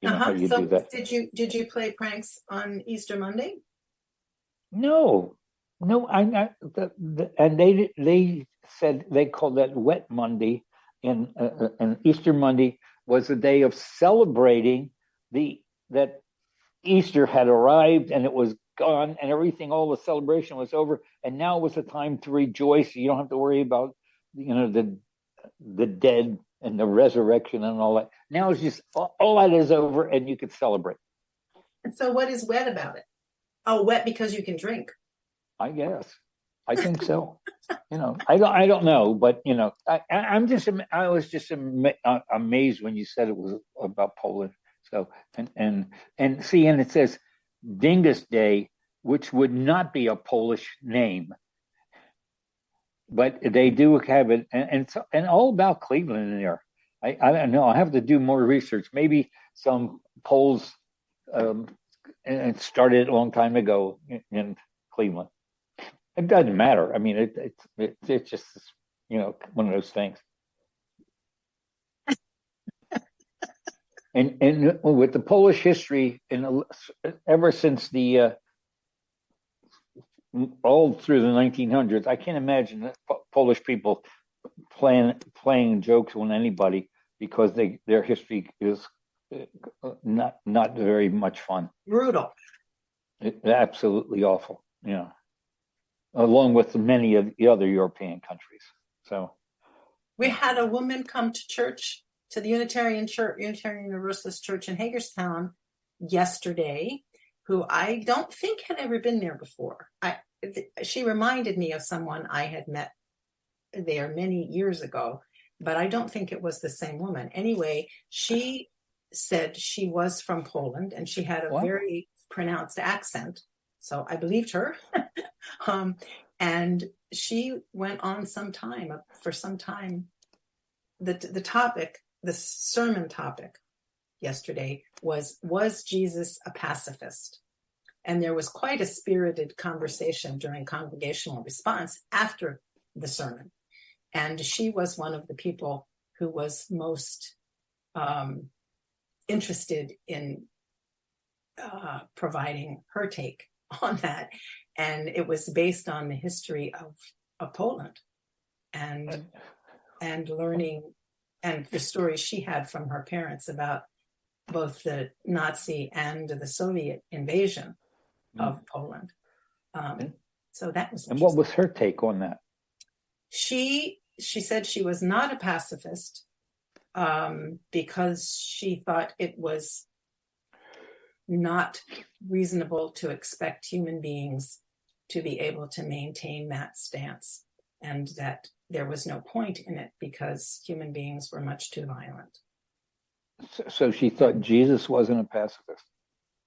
how you do that. Did you play pranks on Easter Monday? No, and they said they called that Wet Monday, and Easter Monday was a day of celebrating that Easter had arrived and it was gone and everything, all the celebration was over, and now was a time to rejoice. You don't have to worry about the dead and the resurrection and all that. Now it's just all that is over and you can celebrate. And so what is wet about it? Oh, wet because you can drink. I guess. I think so. I don't know, but I was just amazed when you said it was about Poland. So and see, and it says Dingus Day, which would not be a Polish name, but they do have it, and all about Cleveland in there. I don't know. I have to do more research. Maybe some Poles and it started a long time ago in Cleveland. It doesn't matter. I mean, it's just one of those things. And with the Polish history, ever since the all through the 1900s, I can't imagine that Polish people playing jokes on anybody because their history is not very much fun. Brutal. Absolutely awful. Yeah. Along with many of the other European countries. So we had a woman come to church, to the Unitarian Universalist Church in Hagerstown yesterday, who I don't think had ever been there before. She reminded me of someone I had met there many years ago, but I don't think it was the same woman. Anyway, she said she was from Poland and she had a very pronounced accent. So I believed her. And she went on for some time. The sermon topic yesterday was Jesus a pacifist? And there was quite a spirited conversation during congregational response after the sermon. And she was one of the people who was most interested in providing her take on that. And it was based on the history of Poland and learning and the stories she had from her parents about both the Nazi and the Soviet invasion of Poland. So that was interesting. And what was her take on that? She said she was not a pacifist because she thought it was not reasonable to expect human beings to be able to maintain that stance, and that there was no point in it because human beings were much too violent. So she thought Jesus wasn't a pacifist?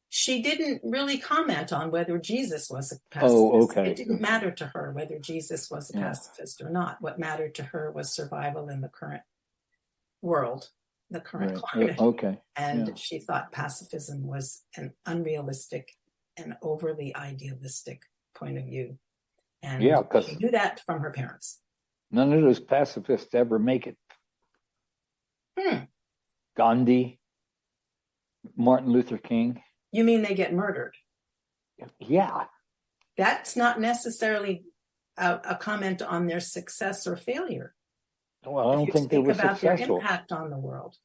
She didn't really comment on whether Jesus was a pacifist. Oh, okay. It didn't matter to her whether Jesus was a pacifist or not. What mattered to her was survival in the current world, the current climate. Okay. And she thought pacifism was an unrealistic and overly idealistic point of view. And she knew that from her parents. None of those pacifists ever make it. Gandhi, Martin Luther King. You mean they get murdered? Yeah. That's not necessarily a comment on their success or failure. Well, I don't think they were about successful. Their impact on the world.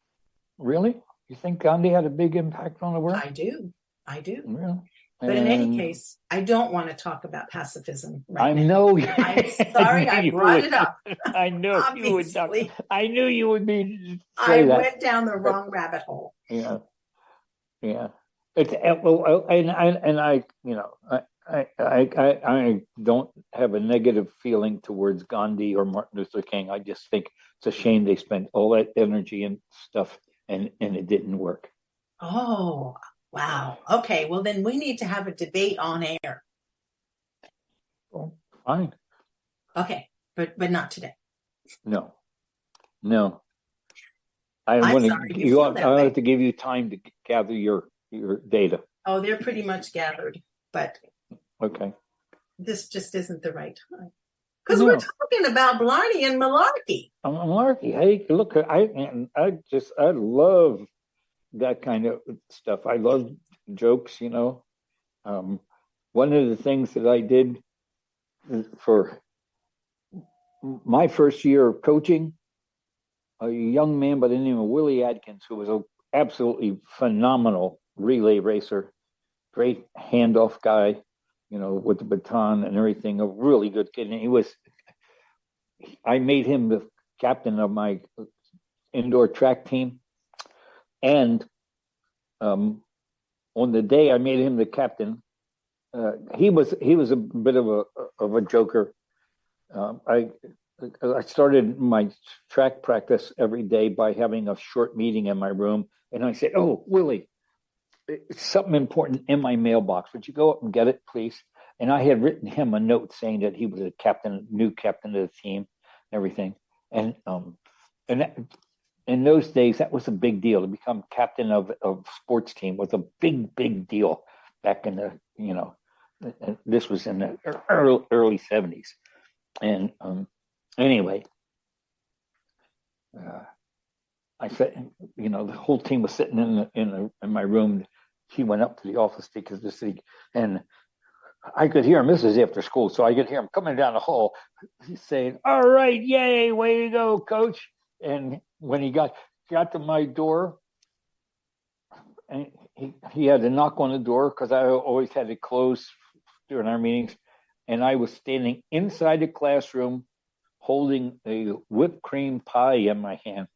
Really? You think Gandhi had a big impact on the world? I do. Really? But in any case, I don't want to talk about pacifism right now. I know. I'm sorry I brought it up. I know you would. I knew you would be. I went down the wrong rabbit hole. Yeah. It's well, and I, I don't have a negative feeling towards Gandhi or Martin Luther King. I just think it's a shame they spent all that energy and stuff and it didn't work. Oh, wow. Okay, well then we need to have a debate on air. Well, fine. Okay, but not today. No. I have to give you time to gather your data. Oh, they're pretty much gathered, but okay. This just isn't the right time. Because we're talking about Blarney and Malarkey. Malarkey. Hey, look, I love that kind of stuff. I love jokes, One of the things that I did for my first year of coaching, a young man by the name of Willie Adkins, who was an absolutely phenomenal relay racer, great handoff guy, with the baton and everything, a really good kid. And I made him the captain of my indoor track team. And on the day I made him the captain, he was a bit of a joker. I started my track practice every day by having a short meeting in my room. And I said, "Oh, Willie, something important in my mailbox. Would you go up and get it, please? And I had written him a note saying that he was a new captain of the team, and everything. And that, in those days, that was a big deal. To become captain of sports team was a big deal back in the, this was in the early 70s. And anyway, I said, the whole team was sitting in my room. He went up to the office because this thing, and I could hear him. This is after school, so I could hear him coming down the hall. He's saying, "All right, yay, way to go, coach!" And when he got to my door, and he had to knock on the door because I always had it closed during our meetings, and I was standing inside the classroom holding a whipped cream pie in my hand.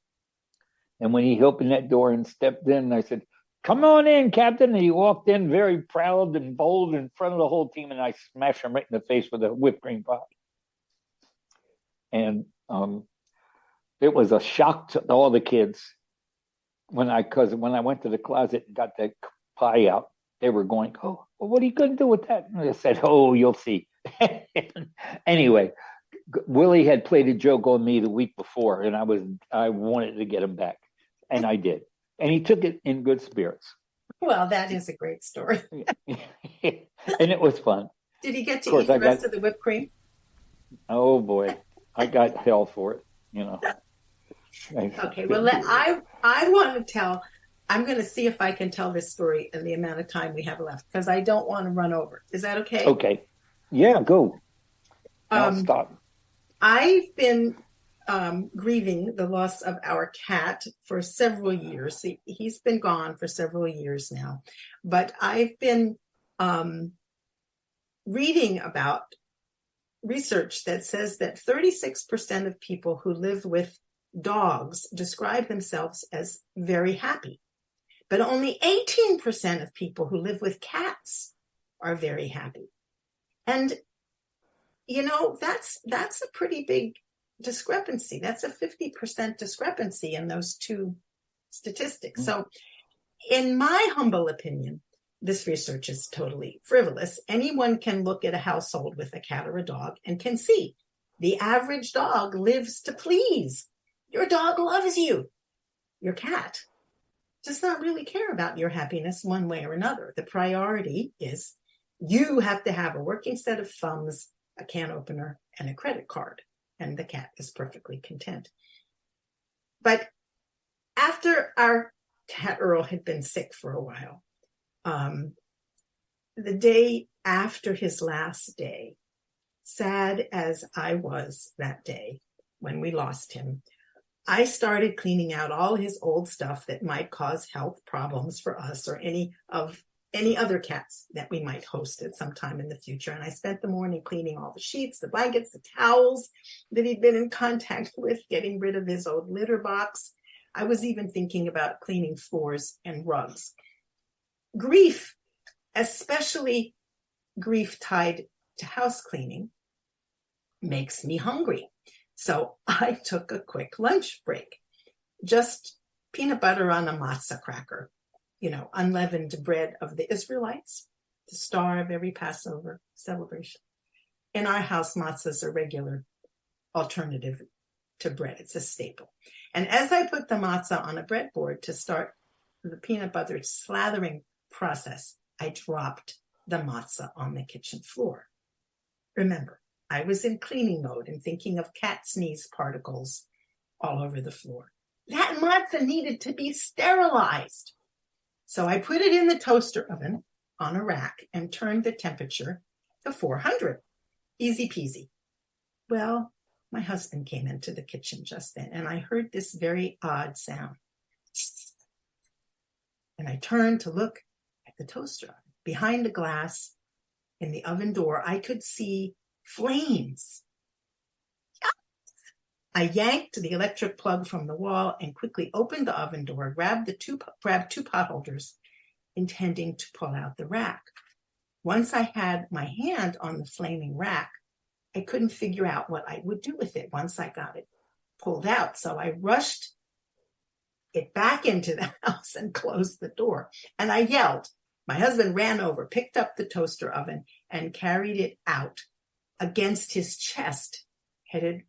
And when he opened that door and stepped in, I said, "Come on in, Captain." And he walked in very proud and bold in front of the whole team, and I smashed him right in the face with a whipped cream pie. And it was a shock to all the kids because when I went to the closet and got that pie out, they were going, "Oh, well, what are you going to do with that?" And I said, "Oh, you'll see." Anyway, Willie had played a joke on me the week before, and I wanted to get him back, and I did. And he took it in good spirits. Well, that is a great story. And it was fun. Did he get to eat the rest of the whipped cream? Oh boy, I got hell for it. Okay, well, I want to tell. I'm going to see if I can tell this story in the amount of time we have left because I don't want to run over. Is that okay? Okay. Yeah, go. I'll stop. I've been grieving the loss of our cat for several years. He's been gone for several years now, but I've been reading about research that says that 36% of people who live with dogs describe themselves as very happy, but only 18% of people who live with cats are very happy. And that's a pretty big discrepancy. That's a 50% discrepancy in those two statistics. Mm-hmm. So in my humble opinion, this research is totally frivolous. Anyone can look at a household with a cat or a dog and can see the average dog lives to please. Your dog loves you. Your cat does not really care about your happiness one way or another. The priority is you have to have a working set of thumbs, a can opener, and a credit card. And the cat is perfectly content. But after our cat Earl had been sick for a while, the day after his last day, sad as I was that day when we lost him, I started cleaning out all his old stuff that might cause health problems for us or any other cats that we might host at some time in the future. And I spent the morning cleaning all the sheets, the blankets, the towels that he'd been in contact with, getting rid of his old litter box. I was even thinking about cleaning floors and rugs. Grief, especially grief tied to house cleaning, makes me hungry. So I took a quick lunch break, just peanut butter on a matzah cracker, unleavened bread of the Israelites, the star of every Passover celebration. In our house, matzah is a regular alternative to bread. It's a staple. And as I put the matzah on a breadboard to start the peanut butter slathering process, I dropped the matzah on the kitchen floor. Remember, I was in cleaning mode and thinking of cat sneeze particles all over the floor. That matzah needed to be sterilized. So I put it in the toaster oven on a rack and turned the temperature to 400. Easy peasy. Well, my husband came into the kitchen just then, and I heard this very odd sound. And I turned to look at the toaster oven. Behind the glass in the oven door, I could see flames. I yanked the electric plug from the wall and quickly opened the oven door, grabbed two pot holders, intending to pull out the rack. Once I had my hand on the flaming rack, I couldn't figure out what I would do with it once I got it pulled out. So I rushed it back into the house and closed the door. And I yelled. My husband ran over, picked up the toaster oven, and carried it out against his chest, headed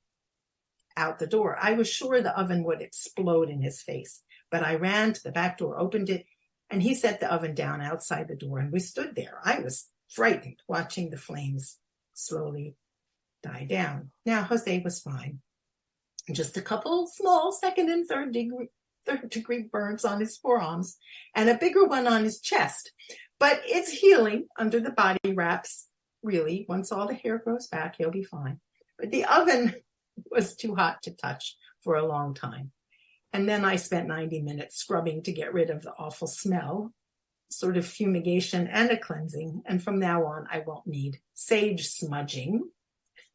out the door. I was sure the oven would explode in his face, but I ran to the back door, opened it, and he set the oven down outside the door, and we stood there. I was frightened, watching the flames slowly die down. Now, Jose was fine. Just a couple small second and third degree burns on his forearms and a bigger one on his chest. But it's healing under the body wraps, really. Once all the hair grows back, he'll be fine. But the oven was too hot to touch for a long time. And then I spent 90 minutes scrubbing to get rid of the awful smell, sort of fumigation and a cleansing. And from now on, I won't need sage smudging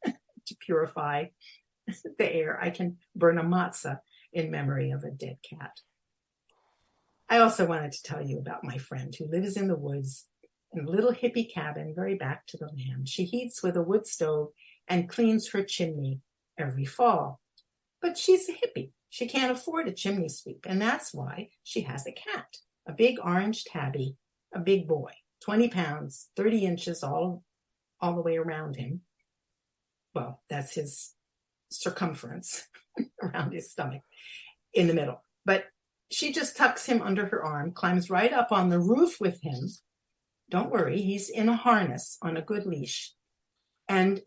to purify the air. I can burn a matzah in memory of a dead cat. I also wanted to tell you about my friend who lives in the woods in a little hippie cabin very back to the land. She heats with a wood stove and cleans her chimney every fall. But she's a hippie. She can't afford a chimney sweep, and that's why she has a cat, a big orange tabby, a big boy, 20 pounds, 30 inches all the way around him. Well, that's his circumference around his stomach in the middle. But she just tucks him under her arm, climbs right up on the roof with him. Don't worry, he's in a harness on a good leash. And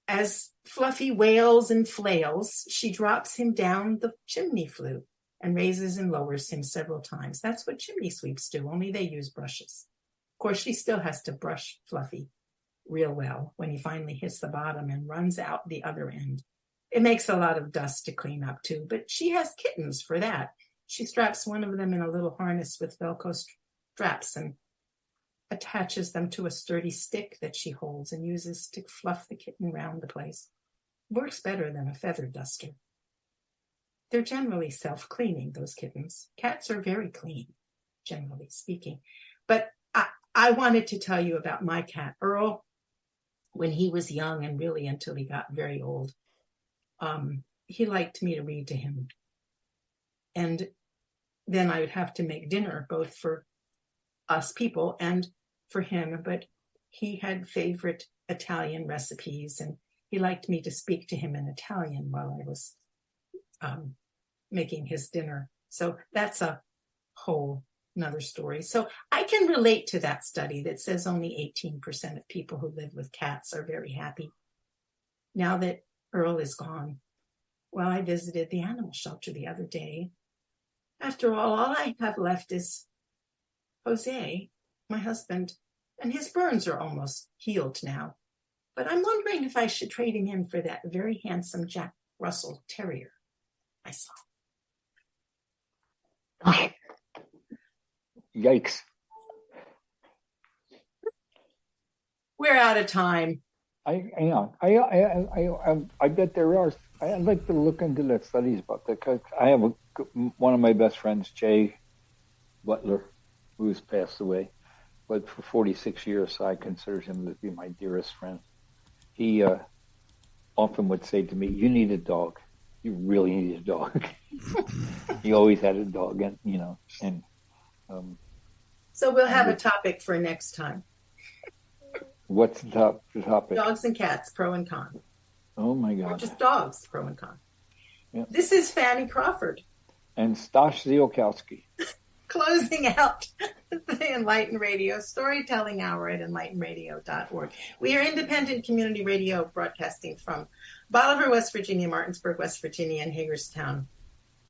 as Fluffy wails and flails, she drops him down the chimney flue and raises and lowers him several times. That's what chimney sweeps do, only they use brushes. Of course, she still has to brush Fluffy real well when he finally hits the bottom and runs out the other end. It makes a lot of dust to clean up too, but she has kittens for that. She straps one of them in a little harness with Velcro straps and attaches them to a sturdy stick that she holds and uses to fluff the kitten round the place. Works better than a feather duster. They're generally self-cleaning, those kittens. Cats are very clean, generally speaking. But I wanted to tell you about my cat, Earl, when he was young and really until he got very old. He liked me to read to him. And then I would have to make dinner, both for us people and for him. But he had favorite Italian recipes, and he liked me to speak to him in Italian while I was making his dinner. So that's a whole another story. So I can relate to that study that says only 18% of people who live with cats are very happy. Now that Earl is gone, well, I visited the animal shelter the other day. After all I have left is Jose, my husband, and his burns are almost healed now. But I'm wondering if I should trade him in for that very handsome Jack Russell Terrier I saw. Yikes. We're out of time. I bet there are. I'd like to look into the studies about that, because I have one of my best friends, Jay Butler, who's passed away, but for 46 years I consider him to be my dearest friend. He often would say to me, "You need a dog. You really need a dog." He always had a dog, and So we'll have a topic for next time. What's the topic? Dogs and cats, pro and con. Oh my Or God. just dogs, pro and con. Yep. This is Fanny Crawford, And Stash Ziolkowski. closing out the Enlighten Radio Storytelling Hour at enlightenradio.org. We are independent community radio broadcasting from Bolivar, West Virginia, Martinsburg, West Virginia, and Hagerstown,